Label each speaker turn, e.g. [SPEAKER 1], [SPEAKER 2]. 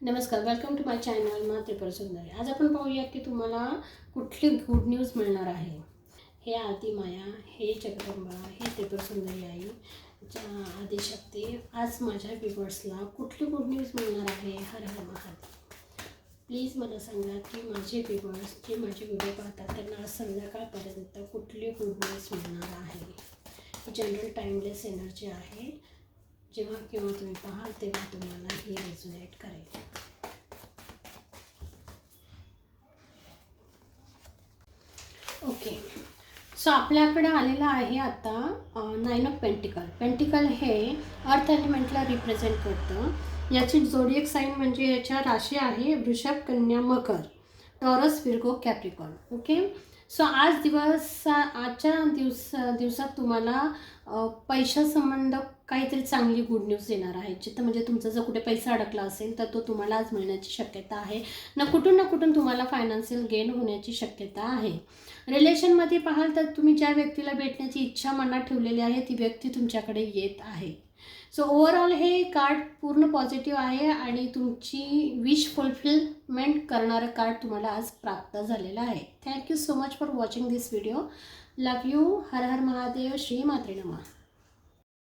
[SPEAKER 1] नमस्कार, welcome to my channel मा त्रिपुरा सुंदरी. आज आपण पाहूया की तुम्हाला कुठली गुड न्यूज मिळणार आहे. हे आदिमाया, हे जगदंबा, हे त्रिपुरा सुंदरी आई, आदिशक्ती, आज माझ्या व्ह्यूअर्सला कुठली गुड न्यूज मिळणार आहे. हर हर महादेव. प्लीज मला सांगा की माझे व्ह्यूअर्स जे माझे व्हिडिओ पाहतात त्यांना आज संध्याकाळपर्यंत कुठली गुड न्यूज मिळणार आहे. जनरल टाईमलेस एनर्जी आहे. जेव्हा केव्हा तुम्ही पाहाल तेव्हा तुम्हाला हे रेझोनेट करेल. ओके, सो आपल्याकडे आलेलं आहे आता 9 ऑफ पेंटिकल. पेंटिकल हे अर्थ एलिमेंटला रिप्रेझेंट करतं. याची जोडिएक साईन म्हणजे याच्या राशी आहे वृषभ, कन्या, मकर, टॉरस, विर्गो, कॅप्रिकॉर्न. ओके, सो आजच्या दिवसात तुम्हाला पैशासंबंध काहीतरी चांगली गुड न्यूज येणार आहे. जिथं म्हणजे तुमचा जर कुठे पैसा अडकला असेल तर तो तुम्हाला आज मिळण्याची शक्यता आहे. ना कुठून तुम्हाला फायनान्शियल गेन होण्याची शक्यता आहे. रिलेशनमध्ये पाहाल तर तुम्ही ज्या व्यक्तीला भेटण्याची इच्छा मनात ठेवलेली आहे ती व्यक्ती तुमच्याकडे येत आहे. सो ओव्हरऑल हे कार्ड पूर्ण पॉझिटिव्ह आहे आणि तुमची विश फुलफिलमेंट करणारं कार्ड तुम्हाला आज प्राप्त झालेलं आहे. Thank you so much for watching this video. Love you. हर हर महादेव. श्री मात्रे नमः.